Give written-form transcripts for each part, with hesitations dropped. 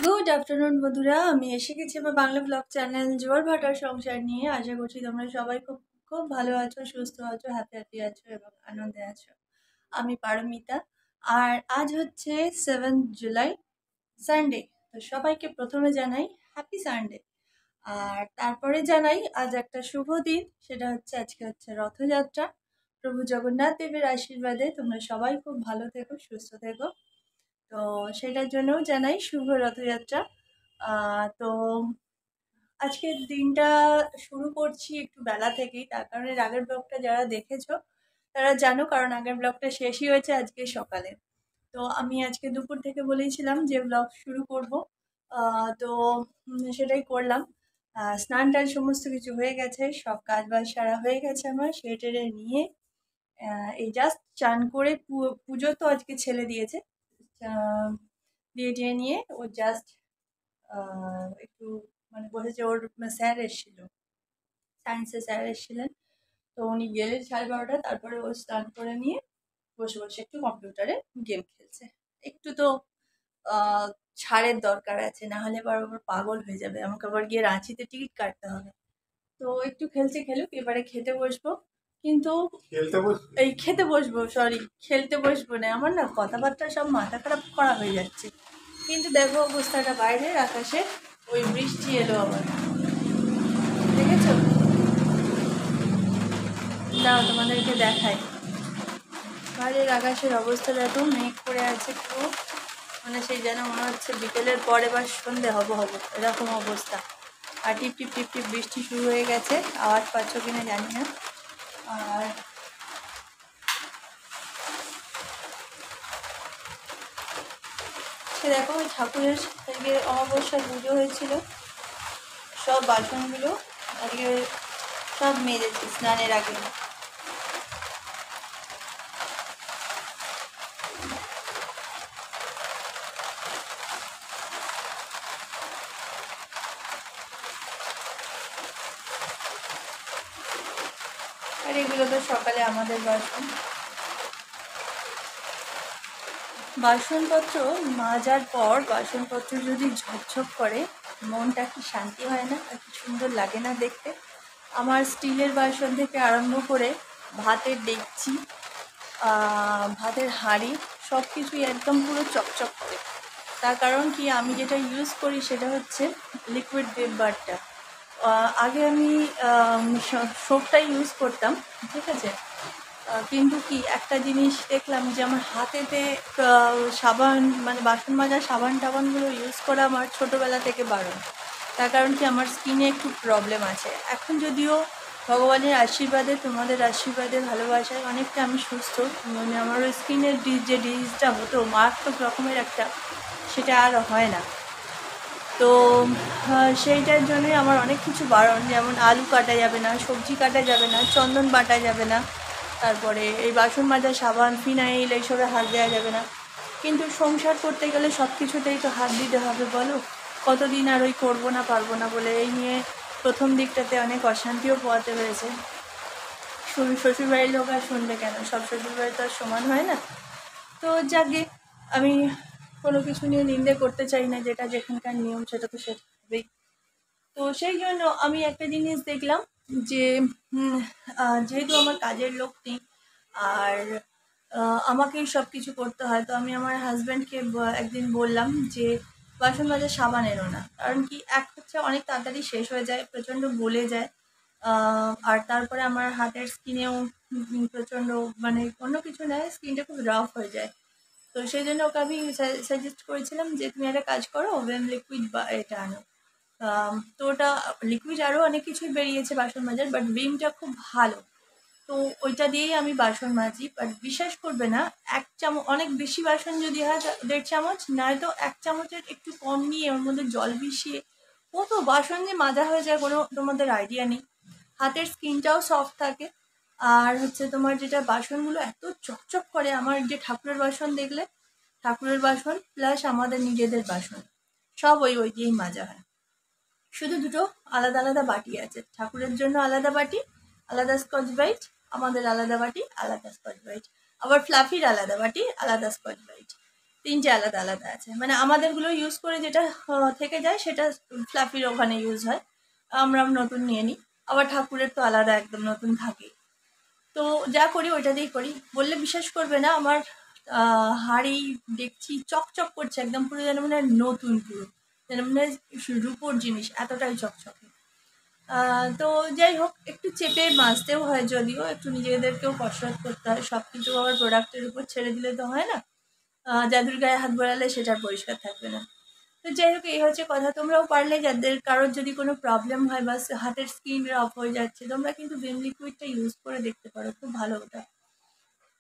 Good afternoon বন্ধুরা, আমি এসে গেছি আমার বাংলা ব্লগ চ্যানেল জোয়ার ভাটার সংসার নিয়ে। আশা করছি তোমরা সবাই খুব খুব ভালো আছো, সুস্থ আছো, হ্যাপি আছো এবং আনন্দে আছো। আমি পারমিতা। আর আজ হচ্ছে 7 জুলাই, সানডে। তো সবাইকে প্রথমে জানাই হ্যাপি সানডে। আর তারপরে জানাই আজ একটা শুভ দিন, সেটা হচ্ছে আজকে হচ্ছে রথযাত্রা। প্রভু জগন্নাথ দেবের আশীর্বাদে তোমরা সবাই খুব ভালো থেকো, সুস্থ থেকো। তো সেটার জন্যও জানাই শুভ রথযাত্রা। তো আজকের দিনটা শুরু করছি একটু বেলা থেকেই, তার কারণে আগের ব্লগটা যারা দেখেছো তারা জানো, কারণ আগের ব্লগটা শেষই হয়েছে আজকে সকালে। তো আমি আজকে দুপুর থেকে বলেইছিলাম যে ব্লগ শুরু করব। তো সেটাই করলাম। স্নান টান সমস্ত কিছু হয়ে গেছে, সব কাজ বাজ সারা হয়ে গেছে আমার, সেরে টেরে নিয়ে এই জাস্ট চান করে পুজো তো আজকে ছেলে দিয়েছে। দিয়ে টিয়ে নিয়ে ও জাস্ট একটু মানে বসেছে। ওর স্যার এসেছিল, সায়েন্সের স্যার এসেছিলেন। তো উনি গেলেন 12:30, তারপরে ও স্নান করে নিয়ে বসে বসে একটু কম্পিউটারে গেম খেলছে। একটু তো আহ ছাড়ের দরকার আছে, না হলে আবার আবার পাগল হয়ে যাবে, আমাকে আবার গিয়ে রাঁচিতে টিকিট কাটতে হবে। তো একটু খেলছে, খেলুক, এবারে খেতে বসবো। কিন্তু খেতে বসবো, সরি, খেলতে বসবো না, আমার না কথাবার্তা সব মাথা খারাপ করা হয়ে যাচ্ছে। কিন্তু দেখো অবস্থাটা বাইরের আকাশে, ওই বৃষ্টি এলো আবার, দেখেছো? দাও তোমাদেরকে দেখাই বাইরের আকাশের অবস্থাটা। এত মেঘ করে আছে পুরো, মানে সেই যেন মনে হচ্ছে বিকেলের পরে বা সন্ধে হব এরকম অবস্থা। আর টিপ টিপ টিপ টিপ বৃষ্টি শুরু হয়ে গেছে, আওয়াজ পাচ্ছ কিনা জানি না। আর সে দেখো ওই ঠাকুরের আজকে অমাবস্যার পুজো হয়েছিল, সব বাসনগুলো আজকে সব মেজেছি স্নানের আগে। আর এগুলো তো সকালে আমাদের বাসনপত্র মাজার পর বাসনপত্র যদি ঝকঝক করে, মনটা কি শান্তি হয় না, আর কি সুন্দর লাগে না দেখতে। আমার স্টিলের বাসন থেকে আরম্ভ করে ভাতের ডেকচি, ভাতের হাঁড়ি, সব কিছুই একদম পুরো চকচক করে। তার কারণ কি, আমি যেটা ইউজ করি সেটা হচ্ছে লিকুইড বেব বারটা। আগে আমি সোপটা ইউজ করতাম, ঠিক আছে। কিন্তু কি একটা জিনিস দেখলাম যে আমার হাতেতে সাবান, মানে বাসন মাজার সাবান টাবানগুলো ইউজ করা আমার ছোটোবেলা থেকে বারণ। তার কারণ কি, আমার স্কিনে একটু প্রবলেম আছে। এখন যদিও ভগবানের আশীর্বাদে, তোমাদের আশীর্বাদে, ভালোবাসায় অনেকটা আমি সুস্থ, মানে আমার স্কিনের যে ডিজিজটা হতো মারাত্মক রকমের একটা, সেটা আর হয় না। তো সেইটার জন্যই আমার অনেক কিছু বারণ, যেমন আলু কাটা যাবে না, সবজি কাটা যাবে না, চন্দন বাটা যাবে না, তারপরে এই বাসন মাজা সাবান, ফিনাইল, এইসবে হাত দেওয়া যাবে না। কিন্তু সংসার করতে গেলে সব কিছুতেই তো হাত দিতে হবে, বলো। কতদিন আর ওই করবো না পারবো না বলে, এই নিয়ে প্রথম দিকটাতে অনেক অশান্তিও পোয়াতে হয়েছে। শ্বশুরবাড়ির লোক আর শুনবে কেন, সব শ্বশুরবাড়ি তো আর সমান হয় না। তো যাকে আমি কোনো কিছু নিয়ে নিন্দে করতে চাই না, যেটা যেখানকার নিয়ম সেটা তো সেটা হবেই। তো সেই জন্য আমি একটা জিনিস দেখলাম যে যেহেতু আমার কাজের লোক নেই, আর আমাকেই সব কিছু করতে হয়, তো আমি আমার হাজব্যান্ডকে একদিন বললাম যে বাসন মাজার সাবান এনো না। কারণ কি, এক হচ্ছে অনেক তাড়াতাড়ি শেষ হয়ে যায়, প্রচণ্ড গলে যায়। আর তারপরে আমার হাতের স্কিনেও প্রচণ্ড, মানে অন্য কিছু নয়, স্কিনটা খুব রাফ হয়ে যায়। তো সেই জন্য ওকে আমি সাজেস্ট করেছিলাম যে তুমি একটা কাজ করো, ওভেন লিকুইড বা এটা আনো। তো ওটা লিকুইড, আরও অনেক কিছুই বেরিয়েছে বাসন মাজার, বাট ভিমটা খুব ভালো। তো ওইটা দিয়েই আমি বাসন মাজি। বাট বিশ্বাস করবে না, 1 চামচ, অনেক বেশি বাসন যদি হয় 1.5 চামচ, নয়তো 1 চামচের একটু কম নিয়ে ওর মধ্যে জল মিশিয়ে কত বাসন যে মাজা হয়ে যায়, কোনো তোমাদের আইডিয়া নেই। হাতের স্কিনটাও সফট থাকে। আর হচ্ছে তোমার যেটা বাসনগুলো এত চকচক করে, আমার যে ঠাকুরের বাসন দেখলে, ঠাকুরের বাসন প্লাস আমাদের নিজেদের বাসন সব ওই দিয়েই মাজা হয়। শুধু দুটো আলাদা আলাদা বাটি আছে, ঠাকুরের জন্য আলাদা বাটি, আলাদা স্কচ ব্রাইট, আমাদের আলাদা বাটি, আলাদা স্কচ ব্রাইট, আবার ফ্লাফির আলাদা বাটি, আলাদা স্কচ ব্রাইট। তিনটে আলাদা আলাদা আছে, মানে আমাদেরগুলো ইউজ করে যেটা থেকে যায় সেটা ফ্লাফির ওখানে ইউজ হয়, আমরা নতুন নিয়ে নিই। আবার ঠাকুরের তো আলাদা একদম নতুন থাকে। তো যা করি ওইটা দিয়েই করি। বললে বিশ্বাস করবে না, আমার হাঁড়ি দেখছি চকচক করছে একদম, পুরো যেন মনে হয় নতুন, পুরো যেন মনে হয় রূপোর জিনিস, এতটাই চকচকে। তো যাই হোক, একটু চেপে মাজতেও হয়, যদিও একটু নিজেদেরকেও কসরত করতে হয়, সব কিছু আবার প্রোডাক্টের উপর ছেড়ে দিলে তো হয় না। জাদুর গায়ে হাত বাড়ালে সেটা পরিষ্কার থাকবে না। তো যাই হোক, এই হচ্ছে কথা। তোমরাও পারলে, যাদের কারোর যদি কোনো প্রবলেম হয় বা হাতের স্কিন রাফ হয়ে যাচ্ছে, তোমরা কিন্তু ভিম লিকুইডটা ইউজ করে দেখতে পারো, খুব ভালো ওটা।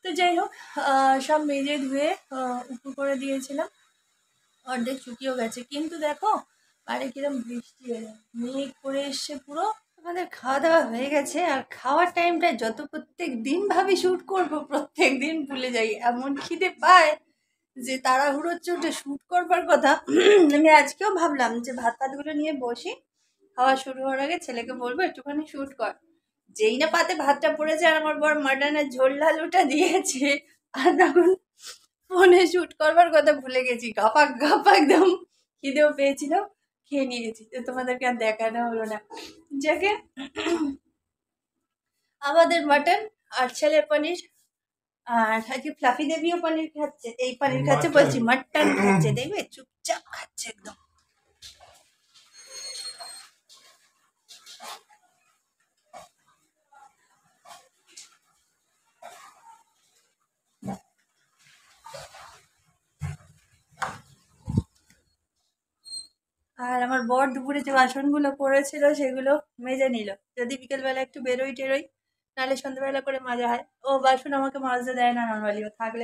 তো যাই হোক, সব মেজে ধুয়ে উপুর করে দিয়েছিলাম, অর্ধেক শুকিয়েও গেছে। কিন্তু দেখো বাইরে কিরম বৃষ্টি এলো, মেঘ করে এসছে পুরো। আমাদের খাওয়া দাওয়া হয়ে গেছে, আর খাওয়ার টাইমটা যত প্রত্যেক দিন ভাবি শ্যুট করবো, প্রত্যেক দিন ভুলে যাই, এমন খিদে পায় যে তাড়াহুড়োর চোটে শ্যুট করবার কথা। আমি আজকেও ভাবলাম যে ভাত টাতগুলো নিয়ে বসি, খাওয়া শুরু হওয়ার আগে ছেলেকে বলবো একটুখানি শ্যুট কর। যেই না পাতে ভাতটা পড়েছে আর আমার বর মাটনের ঝোল লালুটা দিয়েছে, আর তখন ফোনে শ্যুট করবার কথা ভুলে গেছি। গাপাক গাপাক একদম খিদেও পেয়েছিল, খেয়ে নিয়েছি। তো তোমাদেরকে আর দেখানো হলো না। যাকে আমাদের মাটন আর ছেলে পনির, আর আজকে ফ্লাফি দেবীও পনির খাচ্ছে, এই পনির খাচ্ছে বলছি, মাটন খাচ্ছে, দেখবে চুপচাপ খাচ্ছে একদম। আর আমার বর দুপুরে যে বাসনগুলো পড়েছিল সেগুলো মেজে নিল, যদি বিকেলবেলা একটু বেরোই টেরোই, নাহলে সন্ধ্যাবেলা করে মাজা হয়। ও বাসন আমাকে মাজতে দেয় না নর্মালি, ও থাকলে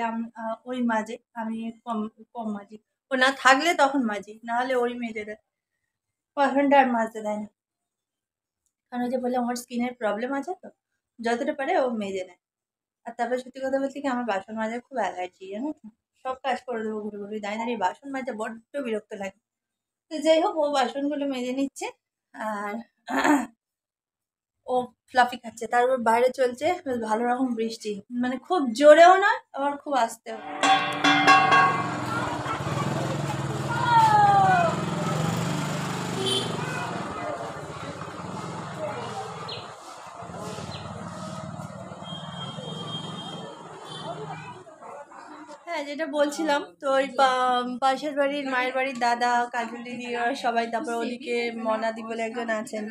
ওই মাজে, আমি কম কম মাজি। ও না থাকলে তখন মাজি, নাহলে ওই মেজে দেয়, বাসনটা আর মাজতে দেয় না। কারণ ওই যে বলে আমার স্কিনের প্রবলেম আছে, তো যতটা পারে ও মেজে নেয়। আর তারপরে সত্যি কথা বলতে কি, আমার বাসন মাজার খুব অ্যালার্জি, জানো তো। সব কাজ করে দেবো ঘুরে ঘুরে, দাঁড়িয়ে দাঁড়িয়ে বাসন মাজা বড্ড বিরক্ত লাগে। তো যাই হোক, ও বাসনগুলো মেজে নিচ্ছে, আর ও ফ্লাফি খাচ্ছে। তারপর বাইরে চলছে বেশ ভালো রকম বৃষ্টি, মানে খুব জোরেও না আবার খুব আস্তেও না। হ্যাঁ, যেটা বলছিলাম, তো ওই পাশের বাড়ির মায়ের বাড়ির দাদা, কাজল দিদি, ওরা সবাই, তারপর ওদিকে মনাদি বলে একজন আছেন,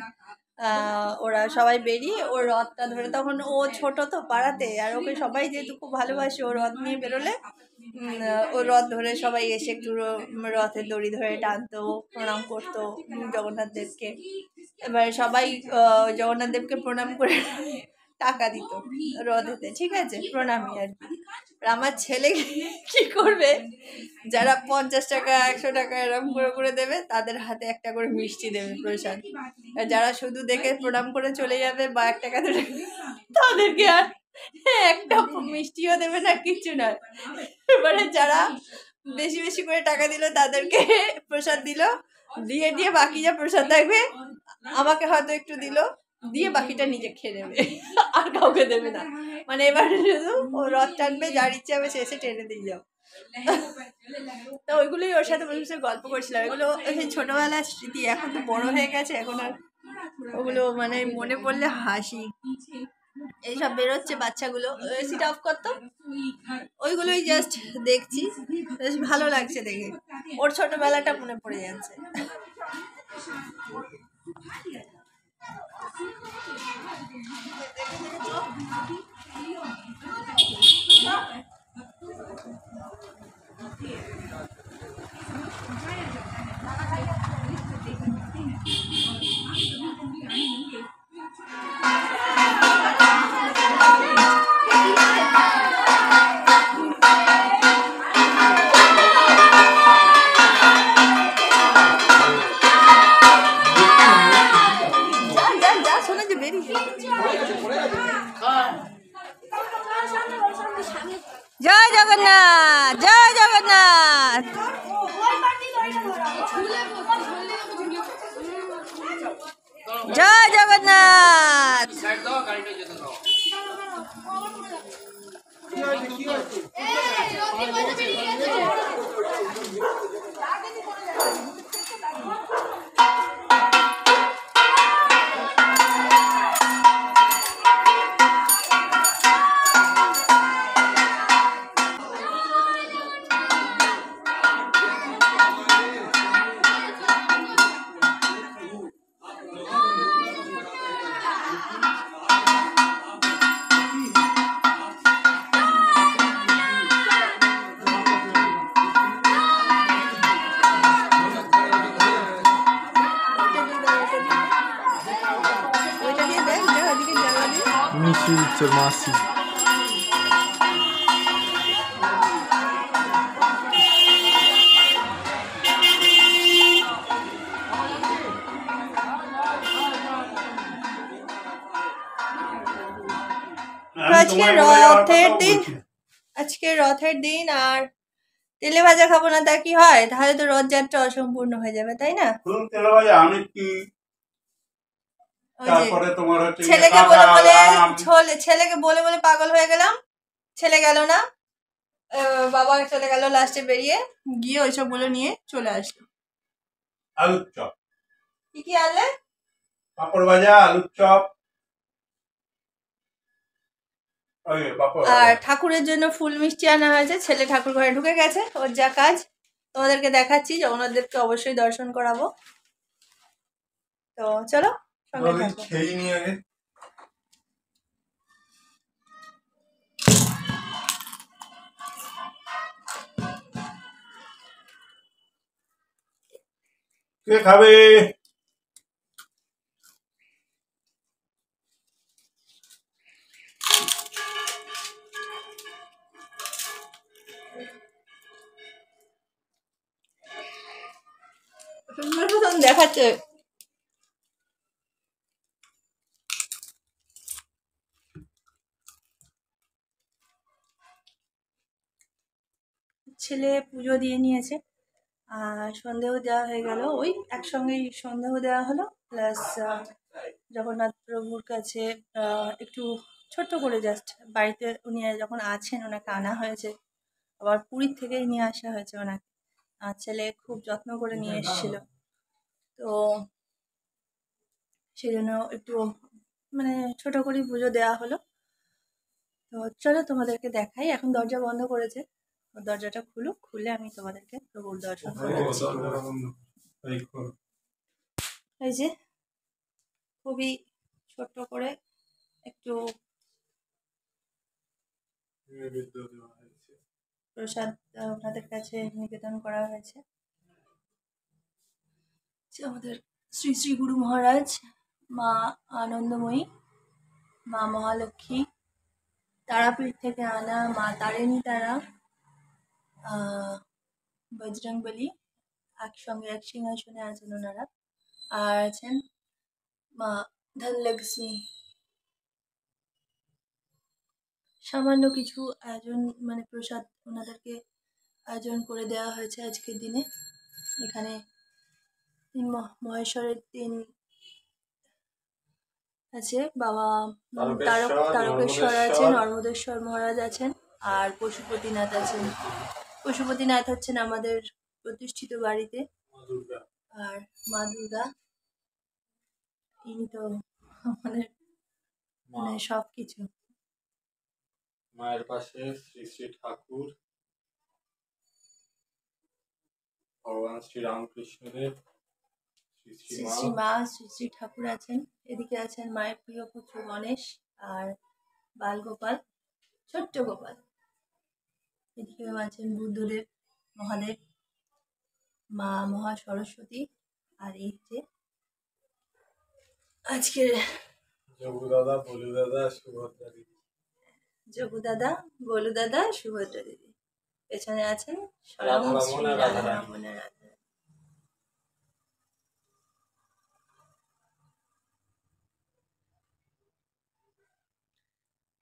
ওরা সবাই বেরিয়ে ওর রথটা ধরে, তখন ও ছোট তো পাড়াতে, আর ওকে সবাই যেহেতু খুব ভালোবাসে, ও রথ নিয়ে বেরোলে ও রথ ধরে সবাই এসে একটু রথের দড়ি ধরে টানতো, প্রণাম করতো জগন্নাথ দেবকে। এবার সবাই জগন্নাথ দেবকে প্রণাম করে টাকা দিত রথেতে, ঠিক আছে, প্রণামী আর কি। আর আমার ছেলে কি করবে, যারা 50 টাকা 100 টাকা এরকম করে করে দেবে, তাদের হাতে একটা করে মিষ্টি দেবে প্রসাদ। আর যারা শুধু দেখে প্রণাম করে চলে যাবে বা 1 টাকা 2 টাকা, তাদেরকে আর একটা মিষ্টিও দেবে না, কিচ্ছু নয়। এবারে যারা বেশি বেশি করে টাকা দিল তাদেরকে প্রসাদ দিল, দিয়ে দিয়ে বাকি যা প্রসাদ থাকবে আমাকে হয়তো একটু দিল, দিয়ে বাকিটা নিজে খেয়ে নেবে, আর কাউকে দেবে না। মানে এবারে শুধু ও রথ টানবে, যার ইচ্ছা হবে সে এসে টেনে দিয়ে যাও। তো ওইগুলোই ওর সাথে বসে বসে গল্প করছিলাম, এগুলো সেই ছোটবেলার স্মৃতি, এখন তো বড় হয়ে গেছে, এখন আর ওগুলো মানে মনে পড়লে হাসি। এইসব বেরোচ্ছে বাচ্চাগুলো, এসিটা অফ করতো, ওইগুলোই জাস্ট দেখছি, বেশ ভালো লাগছে দেখে, ওর ছোটবেলাটা মনে পড়ে যাচ্ছে। জয় জগন্নাথ, জয় জগন্নাথ। জয় জগন্নাথ। তোর মাসি। আজকে রথের দিন আর তেলে ভাজা খাবো না তা কি হয়? তাহলে তো রথযাত্রা অসম্পূর্ণ হয়ে যাবে, তাই না? তেলে ভাজা আমি কি তারপরে তোমার হচ্ছে ছেলেকে বলে বলে পাগল হয়ে গেলাম, ছেলে গেল না, বাবা চলে গেল লাস্টে বেরিয়ে গিয়ে ওইসব গুলো নিয়ে চলে আসলো। আলুর চপ কি আনলে? পাপড় ভাজা, আলুর চপ আর ঠাকুরের জন্য ফুল মিষ্টি আনা হয়েছে। ছেলে ঠাকুর ঘরে ঢুকে গেছে, ওর যা কাজ তোমাদেরকে দেখাচ্ছি। জগন্নাথদেবকে অবশ্যই দর্শন করাবো, তো চলো খেয়ে নি আগে। কে খাবে? দেখাচ্ছে ছেলে পুজো দিয়ে নিয়েছে আর সন্দেহ দেওয়া হয়ে গেল, ওই একসঙ্গেই সন্দেহ দেওয়া হলো, প্লাস জগন্নাথ প্রভুর কাছে একটু ছোট্ট করে জাস্ট বাড়িতে উনি যখন আছেন ওনাকে আনা হয়েছে, আবার পুরীর থেকেই নিয়ে আসা হয়েছে ওনাকে। আর ছেলে খুব যত্ন করে নিয়ে এসেছিল, তো সেই জন্য একটু মানে ছোট করেই পুজো দেওয়া হলো। তো চলো তোমাদেরকে দেখাই। এখন দরজা বন্ধ করেছে, দরজাটা খুলুক, খুলে আমি তোমাদেরকে প্রভুর দর্শন করাচ্ছি। এই যে খুবই ছোট্ট করে একটু প্রসাদ ওনাদের কাছে নিবেদন করা হয়েছে। আমাদের শ্রী শ্রী গুরু মহারাজ, মা আনন্দময়ী, মা মহালক্ষ্মী, তারাপীঠ থেকে আনা মা তারিণী তারা, বজরংবলী একসঙ্গে এক সিংহাসনে আছেন ওনারা, আর আছেন মা ধনলক্ষ্মী। সামান্য কিছু আয়োজন মানে প্রসাদ ওনাদেরকে আয়োজন করে দেওয়া হয়েছে আজকের দিনে। এখানে মহেশ্বরের 3 আছে, বাবা তারকেশ্বর আছেন, নর্মদেশ্বর মহারাজ আছেন, আর পশুপতিনাথ আছেন। পশুপতিনাথ হচ্ছেন আমাদের প্রতিষ্ঠিত বাড়িতে, আর মা দুর্গা ইনি তো আমাদের মানে সবকিছু। মায়ের পাশে শ্রী শ্রী ঠাকুর, ভগবান শ্রী রামকৃষ্ণদেব, শ্রী শ্রী মা, শ্রী শ্রী ঠাকুর আছেন। এদিকে আছেন মায়ের প্রিয় পুত্র গণেশ আর বালগোপাল, ছোট্ট গোপাল। এদিকেও আছেন বুদ্ধদেব, মহাদেব, মা মহা সরস্বতী, আর এই যে আজকের যোগু দাদা, বলু দাদা, সুভদ্রা দিদি, যোগু দাদা, বলু দাদা, সুভদ্রা দিদি। পেছনে আছেন স্বয়ং শ্রী রাধারমণ।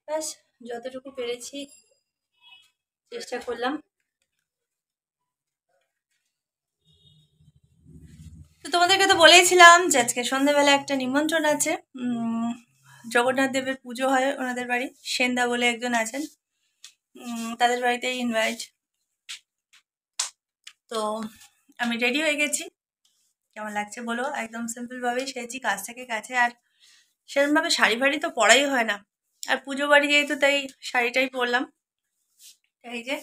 ব্যাস যতটুকু পেরেছি চেষ্টা করলাম। তো তোমাদেরকে তো বলেইছিলাম যে আজকে সন্ধ্যাবেলা একটা নিমন্ত্রণ আছে। জগন্নাথ দেবের পুজো হয় ওনাদের বাড়ি, সেন্দা বলে একজন আছেন, তাদের বাড়িতেই ইনভাইট। তো আমি রেডি হয়ে গেছি, কেমন লাগছে বলো? একদম সিম্পলভাবেই সেরেছি, কাছ থেকে কাছে, আর সেরকমভাবে শাড়ি ফাড়ি তো পরাই হয় না, আর পুজো বাড়ি যেহেতু তাই শাড়িটাই পরলাম। এই যে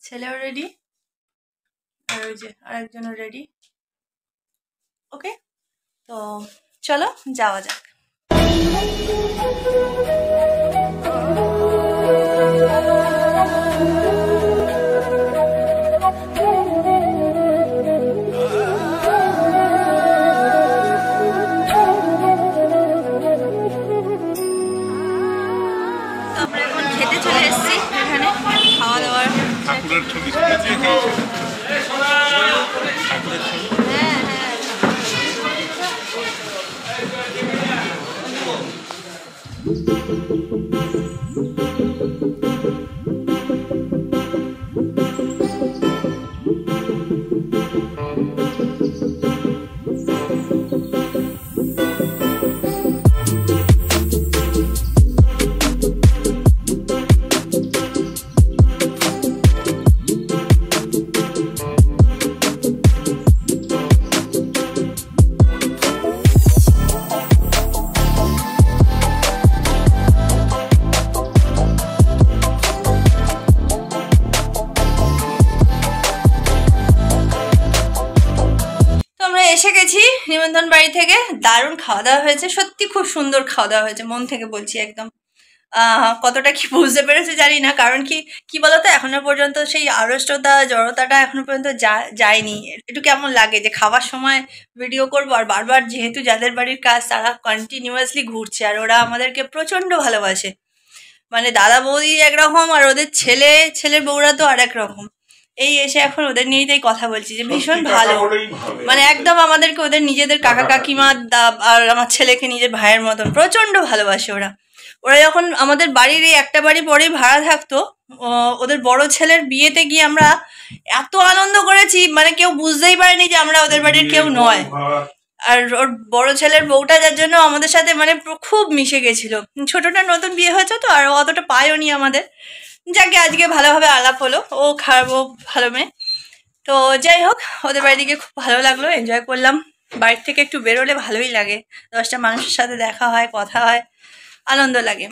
ছেলেও রেডি, আর ওই যে আরেকজনও রেডি। ওকে, তো চলো যাওয়া যাক। এসেছি এখানে খাওয়া দাওয়ার। ঠাকুরের ছবি হ্যাঁ হ্যাঁ এসে গেছি নিমন্ত্রণ বাড়ি থেকে। দারুণ খাওয়া দাওয়া হয়েছে, সত্যি খুব সুন্দর খাওয়া দাওয়া হয়েছে, মন থেকে বলছি একদম। কতটা কি বুঝতে পেরেছে জানি না, কারণ কি বলতো এখনো পর্যন্ত সেই আড়ষ্টতা জড়তাটা এখনো পর্যন্ত যায়নি। একটু কেমন লাগে যে খাওয়ার সময় ভিডিও করবো আর বারবার, যেহেতু যাদের বাড়ির কাজ তারা কন্টিনিউয়াসলি ঘুরছে আর ওরা আমাদেরকে প্রচন্ড ভালোবাসে। মানে দাদা বৌদি একরকম আর ওদের ছেলের বউরা তো আর এক রকম। এই এসে এখন ওদের নিয়েই তাই কথা বলছি যে ভীষণ ভালো, মানে একদম আমাদেরকে ওদের নিজেদের কাকা কাকিমা আর আমার ছেলেকে নিজের ভাইয়ের মতন প্রচন্ড ভালোবাসে ওরা। ওরা যখন আমাদের বাড়ির এই একটা বাড়ি পরেই ভাড়া থাকতো, ওদের বড় ছেলের বিয়েতে গিয়ে আমরা এত আনন্দ করেছি, মানে কেউ বুঝতেই পারেনি যে আমরা ওদের বাড়ির কেউ নয়। আর ওর বড় ছেলের বউটা যার জন্য আমাদের সাথে মানে খুব মিশে গেছিল। ছোটটা নতুন বিয়ে হয়েছে তো আর অতটা পায়ও নি আমাদের, যাকে আজকে ভালোভাবে আলাপ হলো। ও খারাপও ভালো মেয়ে। তো যাই হোক, ওদের বাড়ি দিকে খুব ভালো লাগলো, এনজয় করলাম। বাড়ির থেকে একটু বেরোলে ভালোই লাগে, 10টা মানুষের সাথে দেখা হয়, কথা হয়, আনন্দ লাগে।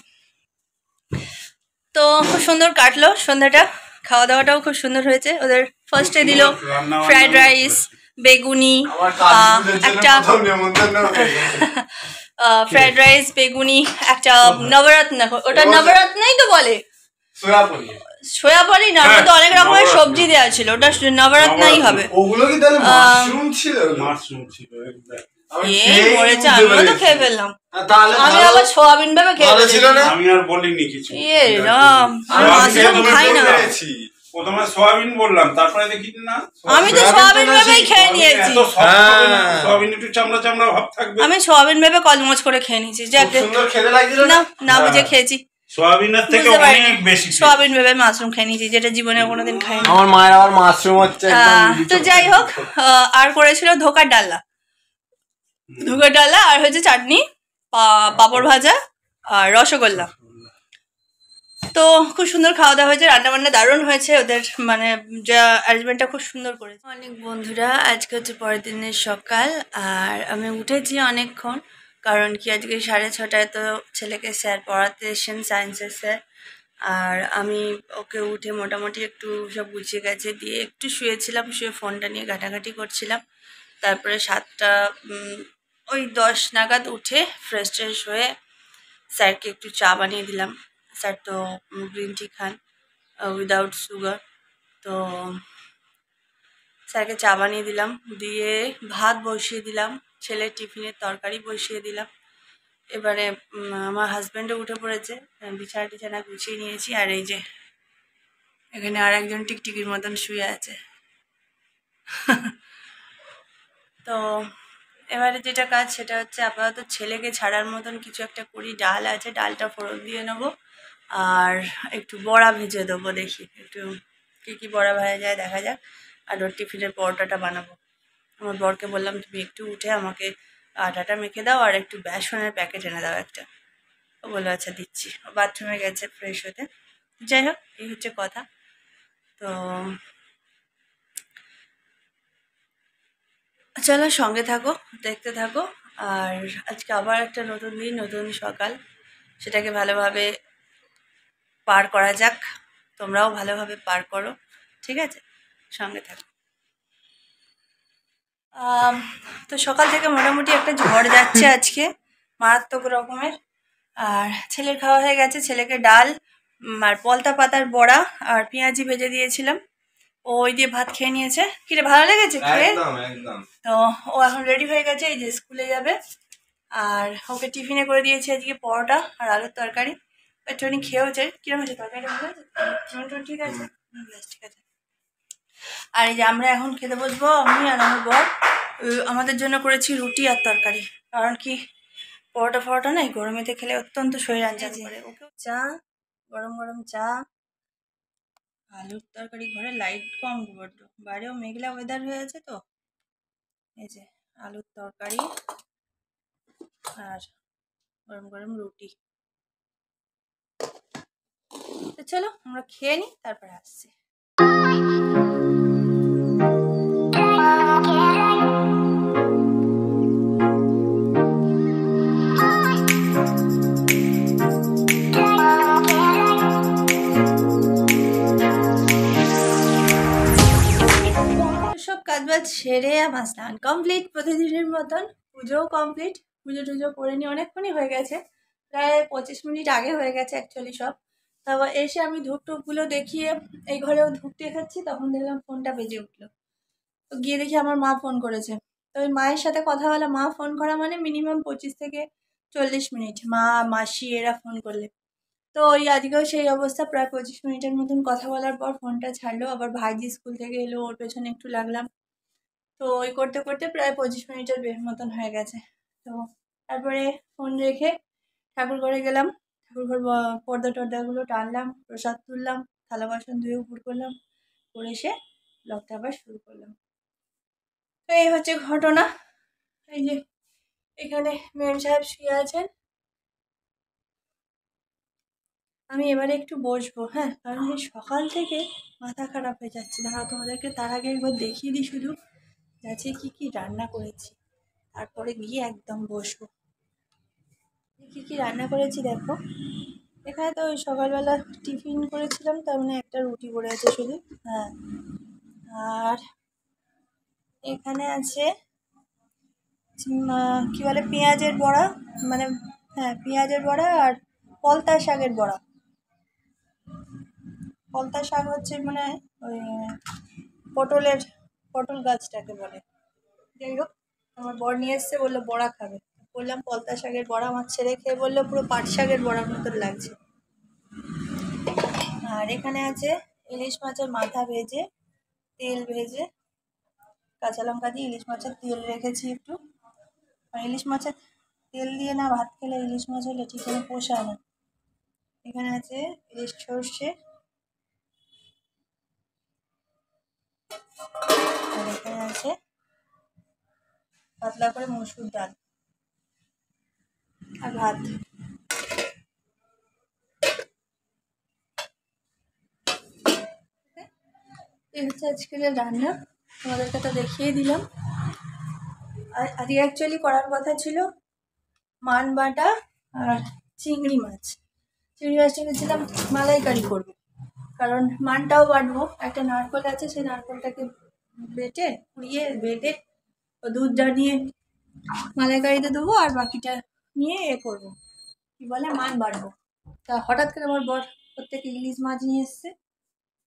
তো খুব সুন্দর কাটলো সন্ধ্যাটা, খাওয়া দাওয়াটাও খুব সুন্দর হয়েছে। ওদের ফার্স্টে দিল ফ্রাইড রাইস, বেগুনি, একটা ফ্রাইড রাইস, বেগুনি, একটা নবরত্ন, ওটা নবরত্নই তো বলে, সোয়াবড়ি না, ওটা তো অনেক রকমের সবজি দেওয়া ছিল, ওটা নবরত্নই হবে। ওগুলো কি তাহলে মাশরুম ছিল? মাশরুম ছিল, এই মরেছে, আমিও তো খেয়ে ফেললাম। আমি আবার সোয়াবিন ভেবে খেয়ে ফেলেছি। আমি আর বলিনি কিছু। রাম, আমি মাশরুম খাই না। প্রথমে সোয়াবিন বললাম, তারপরে দেখি না আমি তো সোয়াবিন ভেবেই খেয়ে নিয়েছি। সোয়াবিন একটু চামড়া চামড়া ভাব থাকবে, আমি সোয়াবিন ভেবে কলমচ করে খেয়ে নিয়েছি। না বুঝে খেয়েছি। সোয়াবিনের থেকে অনেক বেশি সোয়াবিন ভেবে মাশরুম খেয়ে নিয়েছি, যেটা জীবনে কোনোদিন খাইনি। আমার মায়ের আবার মাশরুম হচ্ছে। তো যাই হোক, আর করেছিল ধোকার ডালনা, আর হচ্ছে চাটনি, পাঁপড় ভাজা আর রসগোল্লা। তো খুব সুন্দর খাওয়া দাওয়া হয়েছে, রান্না বান্না দারুণ হয়েছে ওদের, মানে যা অ্যারেঞ্জমেন্টটা খুব সুন্দর করেছে। অনেক বন্ধুরা, আজকে হচ্ছে পরের দিনের সকাল আর আমি উঠেছি অনেকক্ষণ, কারণ কি আজকে 6:30টায় তো ছেলেকে স্যার পড়াতে এসেছেন, সায়েন্সের স্যার। আর আমি ওকে উঠে মোটামুটি একটু সব গুছিয়ে গেছে দিয়ে একটু শুয়েছিলাম, শুয়ে ফোনটা নিয়ে ঘাটাঘাটি করছিলাম। তারপরে 7টা ওই 10 নাগাদ উঠে ফ্রেশ ট্রেশ হয়ে স্যারকে একটু চা বানিয়ে দিলাম। স্যার তো গ্রিন টি খান উইদাউট সুগার, তো স্যারকে চা বানিয়ে দিলাম, দিয়ে ভাত বসিয়ে দিলাম, ছেলের টিফিনের তরকারি বসিয়ে দিলাম। এবারে আমার হাজব্যান্ডও উঠে পড়েছে, বিছানা টিছানা গুছিয়ে নিয়েছি। আর এই যে এখানে আর একজন টিকটিকির মতন শুয়ে আছে। তো এবারে যেটা কাজ সেটা হচ্ছে আপাতত ছেলেকে ছাড়ার মতন কিছু একটা করি। ডাল আছে, ডালটা ফোড়ন দিয়ে নেবো আর একটু বড়া ভেজে দেবো, দেখি একটু কী বড়া ভাজা যায় দেখা যাক। আর ওর টিফিনের পরোটাটা বানাবো। আমার বরকে বললাম তুমি একটু উঠে আমাকে আটাটা মেখে দাও আর একটু বেসনের প্যাকেট এনে দাও একটা। ও বললো আচ্ছা দিচ্ছি। ও বাথরুমে গেছে ফ্রেশ হতে। যাই হোক, এই হচ্ছে কথা। তো চলো সঙ্গে থাকো, দেখতে থাকো। আর আজকে আবার একটা নতুন দিন, নতুন সকাল, সেটাকে ভালোভাবে পার করা যাক। তোমরাও ভালোভাবে পার করো, ঠিক আছে? সঙ্গে থাকো। তো সকাল থেকে মোটামুটি একটা ঝড় যাচ্ছে আজকে, মারাত্মক রকমের। আর ছেলের খাওয়া হয়ে গেছে, ছেলেকে ডাল আর পলতা পাতার বড়া আর পেঁয়াজি ভেজে দিয়েছিলাম, ও ওই দিয়ে ভাত খেয়ে নিয়েছে। কিরে, ভালো লেগেছে খেয়ে? তো ও এখন রেডি হয়ে গেছে, এই যে স্কুলে যাবে। আর ওকে টিফিনে করে দিয়েছি আজকে পরোটা আর আলুর তরকারি। একটুখানি খেয়েও যাই। কিরম হয়েছে তরকারিটা? ভালো আছে? টমেটো ঠিক আছে? বেশ ঠিক আছে। আর এই যে আমরা এখন খেতে বসবো, আমি আর আমার বর। আমাদের জন্য করেছি রুটি আর তরকারি। কারণ কি পরোটা ফরোটা নাই গরমেতে খেলে অত্যন্ত শরীর আনচান করে। ওকেও চা, গরম গরম চা, আলুর তরকারি। ঘরে লাইট কম বড্ড, বাইরেও মেঘলা ওয়েদার হয়ে আছে তো। এই যে আলুর তরকারি আর গরম গরম রুটি। তো চলো আমরা খেয়ে নিই, তারপরে আসছি। সব কাজবাজ সেরে আমার স্নান কমপ্লিট প্রতিদিনের মতন। পুজোও কমপ্লিট, পুজো টুজো করে নিয়ে অনেকক্ষণই হয়ে গেছে, প্রায় 25 মিনিট আগে হয়ে গেছে অ্যাকচুয়ালি সব। তারপর এসে আমি ধূপ টুপগুলো দেখিয়ে এই ঘরেও ধূপ দেখাচ্ছি, তখন দেখলাম ফোনটা বেজে উঠলো। তো গিয়ে দেখি আমার মা ফোন করেছে। তো ওই মায়ের সাথে কথা বলা, মা ফোন করা মানে মিনিমাম 25 থেকে 40 মিনিট, মা মাসি এরা ফোন করলে। তো ওই আজকেও সেই অবস্থা, প্রায় 25 মিনিটের মতন কথা বলার পর ফোনটা ছাড়লো। আবার ভাইজি স্কুল থেকে এলো, ওর পেছনে একটু লাগলাম। তো ওই করতে করতে প্রায় 25 মিনিটের মতন হয়ে গেছে। তো তারপরে ফোন রেখে ঠাকুর ঘরে গেলাম, ঠাকুর ঘর পর্দা টর্দাগুলো টানলাম, প্রসাদ তুললাম, থালা বাসন ধুয়ে উপর করলাম, করে এসে ব্লগটা আবার শুরু করলাম। তো এই হচ্ছে ঘটনা। এই যে এখানে মেম সাহেব শুয়ে আছেন, আমি এবারে একটু বসবো। হ্যাঁ, কারণ এই সকাল থেকে মাথা খারাপ হয়ে যাচ্ছে। দাঁড়াও তোমাদেরকে তার আগে একবার দেখিয়ে দিই শুধু যাচ্ছে কি কি রান্না করেছি, তারপরে গিয়ে একদম বসবো। কি কি রান্না করেছি দেখো। এখানে তো ওই সকালবেলা টিফিন করেছিলাম, তার মানে একটা রুটি পড়ে আছে শুধু। হ্যাঁ, আর এখানে আছে কি বলে পেঁয়াজের বড়া, মানে হ্যাঁ পেঁয়াজের বড়া আর পলতা শাকের বড়া। পলতা শাক হচ্ছে মানে ওই পটলের, পটল গাছটাকে বলে। যাই হোক, আমার বর নিয়ে এসছে, বললো বড়া খাবে, বললাম পলতা শাকের বড়া। আমার ছেলে খেয়ে বললো পুরো পাট শাকের বড়ার মতন লাগছে। আর এখানে আছে ইলিশ মাছের মাথা ভেজে, তেল ভেজে, কাঁচা লঙ্কা দিয়ে ইলিশ মাছের তেল রেখেছি একটু। আর ইলিশ মাছের তেল দিয়ে না ভাত খেলে, ইলিশ মাছ হলে ঠিক করে পোষায় না। এখানে আছে ইলিশ সর্ষে, আর এখানে আছে পাতলা করে মসুর ডাল আর ভাত। এই হচ্ছে আজকের রান্না, তোমাদেরকে তো দেখিয়ে দিলাম। আর আজকে অ্যাকচুয়ালি করার কথা ছিল মান বাটা আর চিংড়ি মাছ। চিংড়ি মাছটা ভেবেছিলাম মালাইকারি করবো, কারণ মানটাও বাটবো। একটা নারকোল আছে, সেই নারকোলটাকে বেটে কুড়িয়ে বেটে ও দুধটা নিয়ে মালাইকারিতে দেবো, আর বাকিটা নিয়ে করবো কি বলে মান বাটবো। তা হঠাৎ করে আমার বর প্রত্যেকে ইলিশ মাছ নিয়ে এসছে,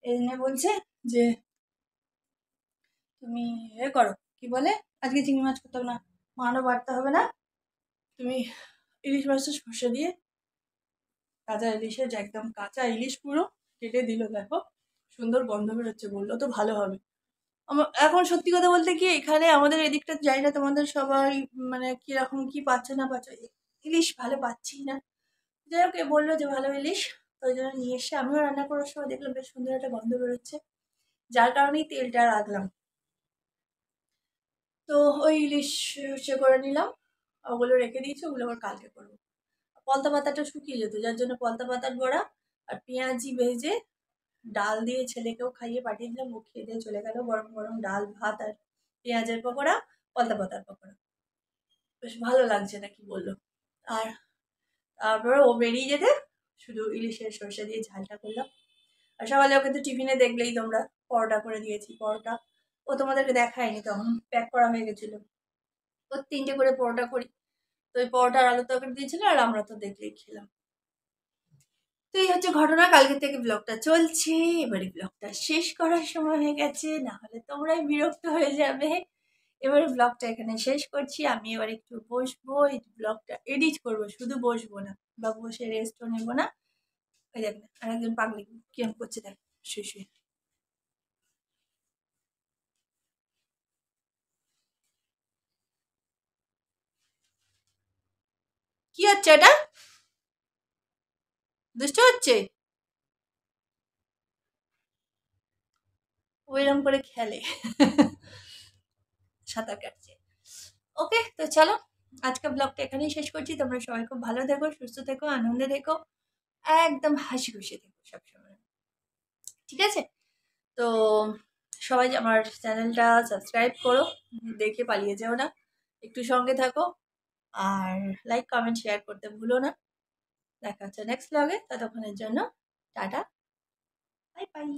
এনে বলছে যে তুমি করো কি বলে আজকে চিংড়ি মাছ করতে হবে না, মানও বাড়তে হবে না, তুমি ইলিশ মাছটা সর্ষে দিয়ে, কাঁচা ইলিশের যে একদম কাঁচা ইলিশ পুরো কেটে দিল, দেখো সুন্দর গন্ধ বেরোচ্ছে, বললো তো ভালো হবে। আমার এখন সত্যি কথা বলতে কি এখানে আমাদের এদিকটা যাই না, তোমাদের সবাই মানে কিরকম কি পাচ্ছে না পাচ্ছে, ইলিশ ভালো পাচ্ছি না। যাই হোক, বললো যে ভালো ইলিশ, তো ওই জন্য নিয়ে এসে আমিও রান্না করার সময় দেখলাম বেশ সুন্দর একটা গন্ধ বেরোচ্ছে, যার কারণেই তেলটা রাখলাম। তো ওই ইলিশ সে করে নিলাম, ওগুলো রেখে দিয়েছি, ওগুলো আবার কালকে করবো। পলতা পাতাটা শুকিয়ে যেত, যার জন্য পলতা পাতার বড়া আর পেঁয়াজি ভেজে ডাল দিয়ে ছেলেকেও খাইয়ে পাঠিয়ে দিলাম, ও খেয়ে দিয়ে চলে গেল। গরম গরম ডাল ভাত আর পেঁয়াজের পকোড়া, পলতা পাতার পকোড়া, বেশ ভালো লাগছে না কি বললো। আর তারপরে ও বেরিয়ে যেতে শুধু ইলিশের সর্ষে দিয়ে ঝালটা করলাম। আর সকালে ওকে তো টিফিনে দেখলেই তোমরা, পরোটা করে দিয়েছি। পরোটা ও তোমাদেরকে দেখায়নি, তখন প্যাক করা হয়ে গেছিলো। ও 3টে করে পরোটা করি, তো ওই পরোটার আলু তরকারি দিয়েছিল, আর আমরা তো দেখলেই খেলাম। তো এই হচ্ছে ঘটনা, কালকে থেকে ব্লগটা চলছে। এবারে ব্লগটা শেষ করার সময় হয়ে গেছে, না হলে তোমরাই বিরক্ত হয়ে যাবে। এবারে ব্লগটা এখানে শেষ করছি। আমি এবার একটু বসবো, এই ব্লগটা এডিট করবো, শুধু বসবো না বা বসে রেস্টও নেবো না, ওই দেখ না, আর একজন পাগলি কিরম করছে দেখ, শুয়ে শুয়ে। কি হচ্ছে এটা? দুষ্ট হচ্ছে? ওইরকম করে খেলে। সাঁতার কাটছে। ওকে, তো চলো আজকে ব্লগটা এখানেই শেষ করছি। তোমরা সবাই খুব ভালো থেকো, সুস্থ থেকো, আনন্দে থেকো, একদম হাসি খুশি থেকো সবসময়, ঠিক আছে? তো সবাই আমার চ্যানেলটা সাবস্ক্রাইব করো, দেখে পালিয়ে যেও না, একটু সঙ্গে থাকো, আর লাইক কমেন্ট শেয়ার করতে ভুলো না। দেখা হচ্ছে নেক্সট ব্লগে, ততক্ষণের জন্য টাটা, বাই বাই।